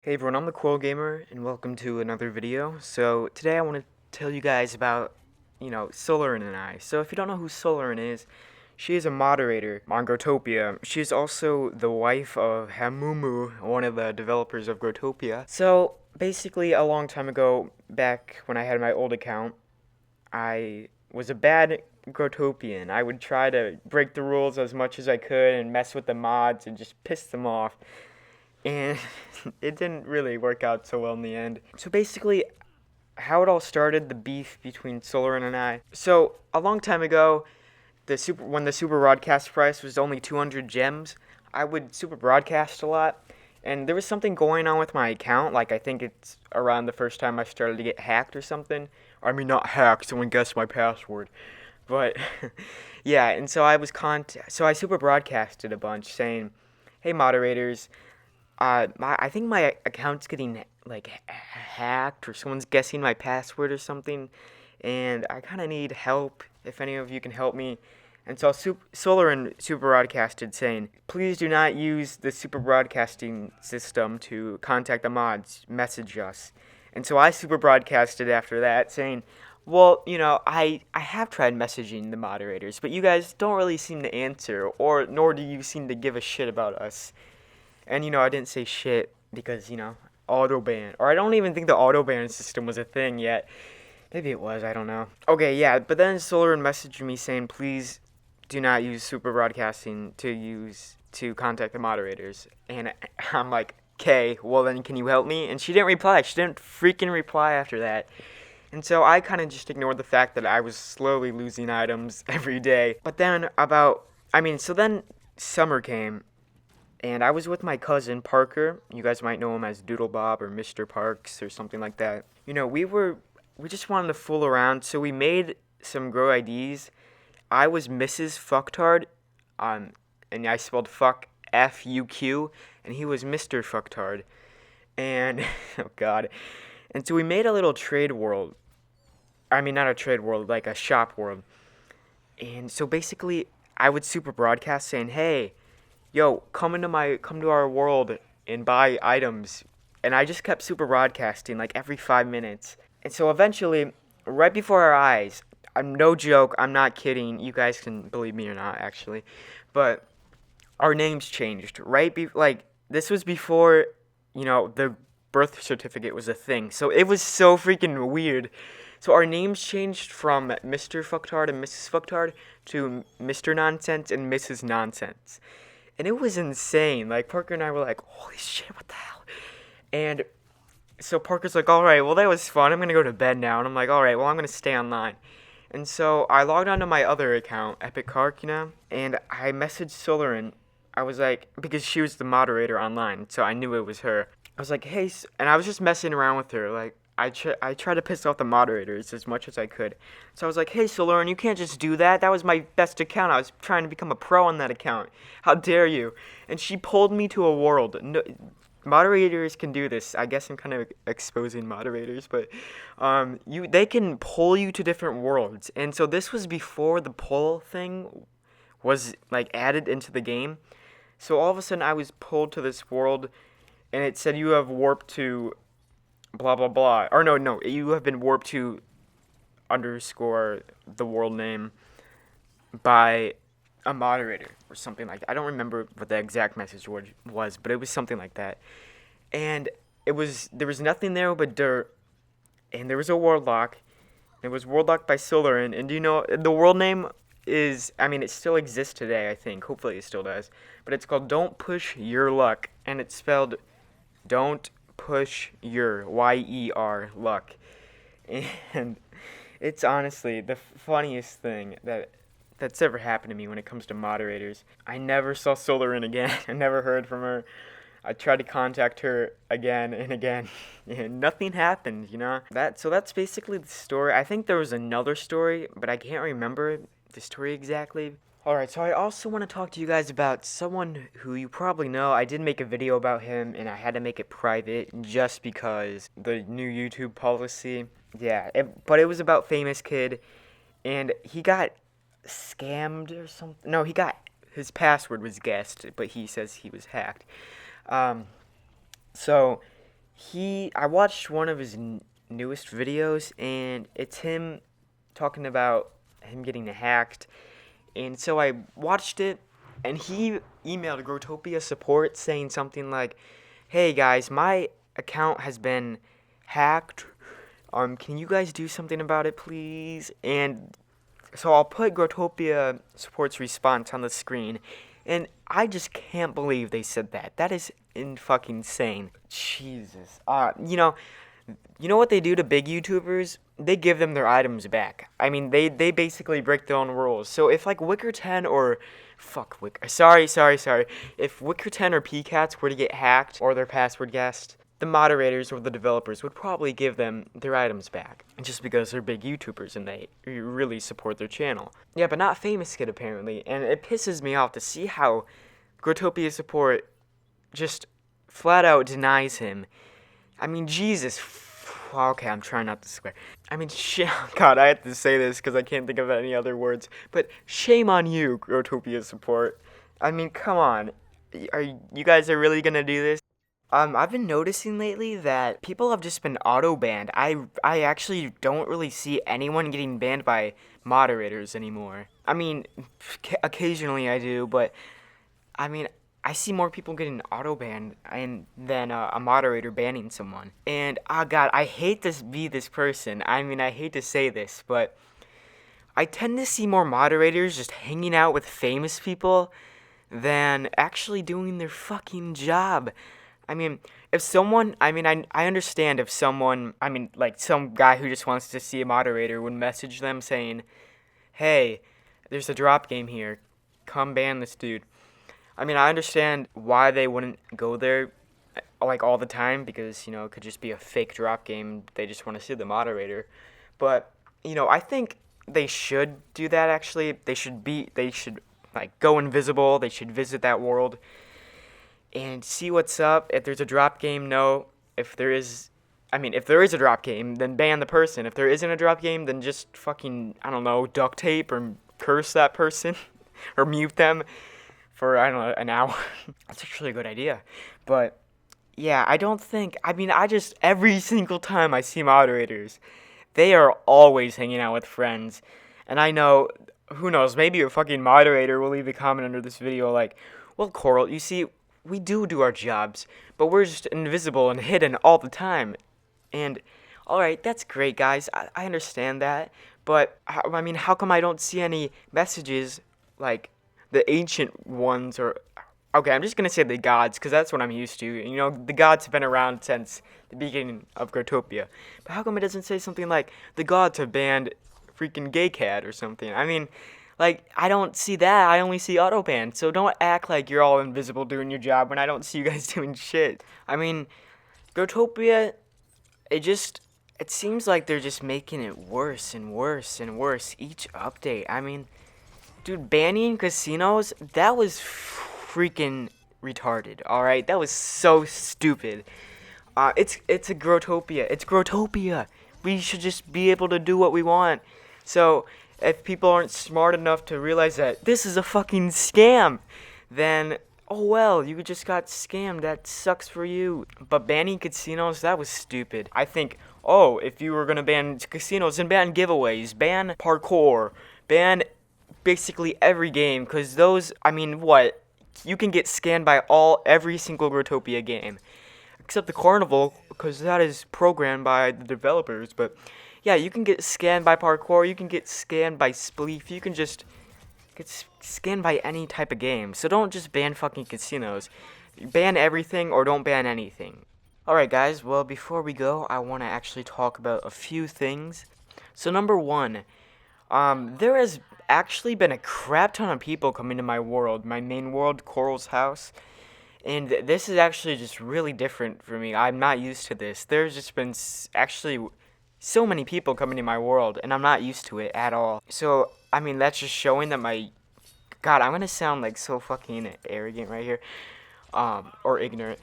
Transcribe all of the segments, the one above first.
Hey everyone, I'm TheCoralGamer, and welcome to another video. So today I want to tell you guys about, Solarin and I. So if you don't know who Solarin is, she is a moderator on Growtopia. She is also the wife of Hamumu, one of the developers of Growtopia. So basically, a long time ago, back when I had my old account, I was a bad Growtopian. I would try to break the rules as much as I could and mess with the mods and just piss them off, and it didn't really work out so well in the end. So basically, how it all started, the beef between Solarin and I. So a long time ago, when the super broadcast price was only 200 gems, I would super broadcast a lot, and there was something going on with my account. Like, I think it's around the first time I started to get hacked or something. I mean, not hacked. Someone guessed my password, but yeah. And so so I super broadcasted a bunch, saying, "Hey moderators, I think my account's getting like hacked, or someone's guessing my password or something, and I kind of need help. If any of you can help me." And so Solarin super broadcasted saying, "Please do not use the super broadcasting system to contact the mods. Message us." And so I super broadcasted after that saying, "Well, I have tried messaging the moderators, but you guys don't really seem to answer, or nor do you seem to give a shit about us." And I didn't say shit because, auto ban. Or I don't even think the auto ban system was a thing yet. Maybe it was, I don't know. Okay, yeah, but then Solarin messaged me saying, "Please do not use super broadcasting to contact the moderators." And I'm like, "Okay, well then can you help me?" And she didn't reply. She didn't freaking reply after that. And so I kind of just ignored the fact that I was slowly losing items every day. But then so then summer came, and I was with my cousin Parker. You guys might know him as Doodle Bob or Mr. Parks or something like that. We just wanted to fool around, so we made some grow IDs. I was Mrs. Fucktard, and I spelled fuck Fuq, and he was Mr. Fucktard. And oh god. And so we made a little trade world. I mean, not a trade world, like a shop world. And so basically, I would super broadcast saying, "Hey, yo, come to our world and buy items." And I just kept super broadcasting like every 5 minutes. And so eventually, right before our eyes, I'm no joke, I'm not kidding. You guys can believe me or not, actually, but our names changed. Like, this was before, the birth certificate was a thing. So it was so freaking weird. So our names changed from Mr. Fucktard and Mrs. Fucktard to Mr. Nonsense and Mrs. Nonsense. And it was insane. Like, Parker and I were like, "Holy shit, what the hell?" And so Parker's like, "All right, well, that was fun. I'm going to go to bed now." And I'm like, "All right, well, I'm going to stay online." And so I logged onto my other account, Epic Kark, and I messaged Solarin. I was like, because she was the moderator online, so I knew it was her. I was like, "Hey," and I was just messing around with her. Like, I tried to piss off the moderators as much as I could. So I was like, "Hey, Solarin, you can't just do that. That was my best account. I was trying to become a pro on that account. How dare you?" And she pulled me to a world. No, moderators can do this. I guess I'm kind of exposing moderators, but they can pull you to different worlds. And so this was before the pull thing was like added into the game. So all of a sudden I was pulled to this world, and it said, "You have warped to blah blah blah," or no, "You have been warped to underscore the world name by a moderator," or something like that. I don't remember what the exact message was, but it was something like that. And there was nothing there but dirt, and there was a warlock. It was warlock by Solarin, and the world name is, I mean, it still exists today, I think. Hopefully it still does. But it's called Don't Push Your Luck, and it's spelled Don't Push Your, Y-E-R, Luck. And it's honestly the funniest thing that's ever happened to me when it comes to moderators. I never saw Solarin again. I never heard from her. I tried to contact her again and again, and nothing happened. That's basically the story. I think there was another story, but I can't remember the story exactly. Alright, so I also want to talk to you guys about someone who you probably know. I did make a video about him, and I had to make it private just because the new YouTube policy. Yeah, but it was about Famous Kid, and he got scammed or something. No, his password was guessed, but he says he was hacked. Um, so I watched one of his newest videos, and it's him talking about him getting hacked. And so I watched it, and he emailed Growtopia support saying something like, "Hey guys, my account has been hacked. Can you guys do something about it, please?" And so I'll put Growtopia support's response on the screen, and I just can't believe they said that. That is in fucking insane. Jesus. You know what they do to big YouTubers? They give them their items back. I mean, they basically break their own rules. So if like Wicker10 or sorry. If Wicker10 or PCats were to get hacked or their password guessed, the moderators or the developers would probably give them their items back, just because they're big YouTubers and they really support their channel. Yeah, but not Famous Kid apparently, and it pisses me off to see how Growtopia support just flat out denies him. I mean, Jesus. Okay, I'm trying not to swear. I mean, God, I have to say this because I can't think of any other words. But shame on you, Growtopia support. I mean, come on. You guys are really gonna do this? I've been noticing lately that people have just been auto-banned. I actually don't really see anyone getting banned by moderators anymore. I mean, occasionally I do, but I mean, I see more people getting auto-banned than a moderator banning someone. And, oh god, I hate to be this person. I mean, I hate to say this, but I tend to see more moderators just hanging out with famous people than actually doing their fucking job. I mean, if someone, I understand if someone, like some guy who just wants to see a moderator would message them saying, "Hey, there's a drop game here. Come ban this dude." I mean, I understand why they wouldn't go there, like, all the time, because, it could just be a fake drop game. They just want to see the moderator. But, I think they should do that, actually. They should, like, go invisible. They should visit that world and see what's up. If there's a drop game, no. If there is a drop game, then ban the person. If there isn't a drop game, then just fucking, I don't know, duct tape or curse that person or mute them for, I don't know, an hour. That's actually a good idea. But, yeah, every single time I see moderators, they are always hanging out with friends. And I know, who knows, maybe a fucking moderator will leave a comment under this video like, "Well, Coral, you see, we do our jobs, but we're just invisible and hidden all the time." And, alright, that's great, guys. I understand that. But, how come I don't see any messages, like, the ancient ones, or... Okay, I'm just gonna say the gods, because that's what I'm used to. The gods have been around since the beginning of Growtopia. But how come it doesn't say something like, the gods have banned freaking Gay Cat or something? I mean, like, I don't see that. I only see auto-ban. So don't act like you're all invisible doing your job when I don't see you guys doing shit. I mean, Growtopia, it seems like they're just making it worse and worse and worse each update. I mean, dude, banning casinos, that was freaking retarded, alright? That was so stupid. It's a Growtopia. It's Growtopia. We should just be able to do what we want. So, if people aren't smart enough to realize that this is a fucking scam, then, oh well, you just got scammed. That sucks for you. But banning casinos, that was stupid. I think, if you were gonna ban casinos, then ban giveaways, ban parkour, ban basically every game, because those, what? You can get scanned by every single Growtopia game. Except the Carnival, because that is programmed by the developers, but yeah, you can get scanned by parkour, you can get scanned by spleef, you can just get scanned by any type of game. So don't just ban fucking casinos. Ban everything or don't ban anything. Alright guys, well before we go, I want to actually talk about a few things. So number one, there has actually been a crap ton of people coming to my world, my main world, Coral's house. And this is actually just really different for me. I'm not used to this. There's just been actually so many people coming to my world, and I'm not used to it at all. So, that's just showing that God, I'm gonna sound like so fucking arrogant right here, or ignorant.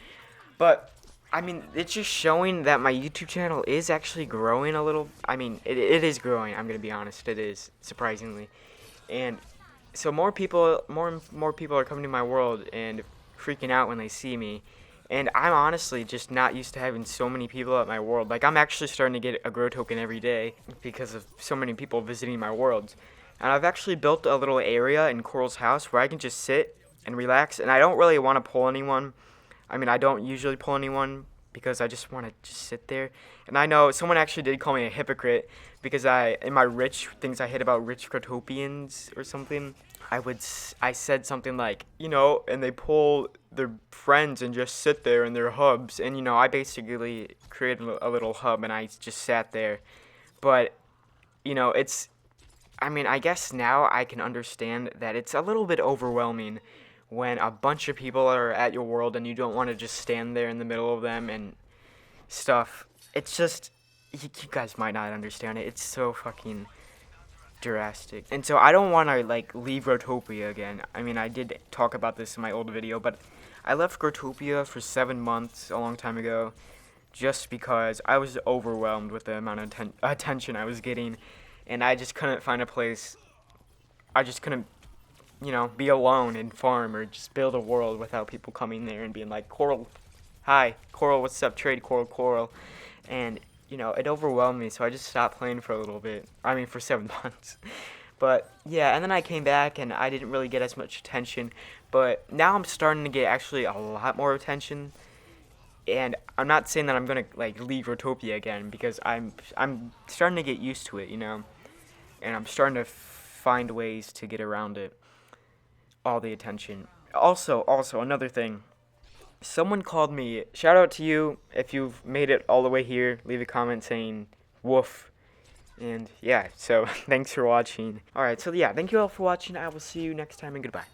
But, it's just showing that my YouTube channel is actually growing a little. It is growing, I'm gonna be honest. It is, surprisingly. And so more people are coming to my world and freaking out when they see me. And I'm honestly just not used to having so many people at my world. Like, I'm actually starting to get a grow token every day because of so many people visiting my worlds. And I've actually built a little area in Coral's house where I can just sit and relax. And I don't really want to pull anyone. I mean, I don't usually pull anyone because I just want to just sit there. And I know someone actually did call me a hypocrite because in my rich things I hit about rich Growtopians or something, I said something like, and they pull their friends and just sit there in their hubs. And, I basically created a little hub and I just sat there. But, I guess now I can understand that it's a little bit overwhelming when a bunch of people are at your world and you don't want to just stand there in the middle of them and stuff. It's just, you guys might not understand it. It's so fucking drastic. And so I don't want to leave Growtopia again. I mean, I did talk about this in my old video, but I left Growtopia for 7 months a long time ago just because I was overwhelmed with the amount of attention I was getting, and I just couldn't find a place. I just couldn't, be alone and farm or just build a world without people coming there and being like, Coral, hi, Coral, what's up, trade, Coral. And it overwhelmed me, so I just stopped playing for a little bit. I mean, for 7 months. But, yeah, and then I came back, and I didn't really get as much attention. But now I'm starting to get actually a lot more attention. And I'm not saying that I'm going to, leave Growtopia again, because I'm starting to get used to it, And I'm starting to find ways to get around it. All the attention. Also, another thing. Someone called me. Shout out to you if you've made it all the way here. Leave a comment saying woof. And yeah, so thanks for watching. Alright, so yeah, thank you all for watching. I will see you next time and goodbye.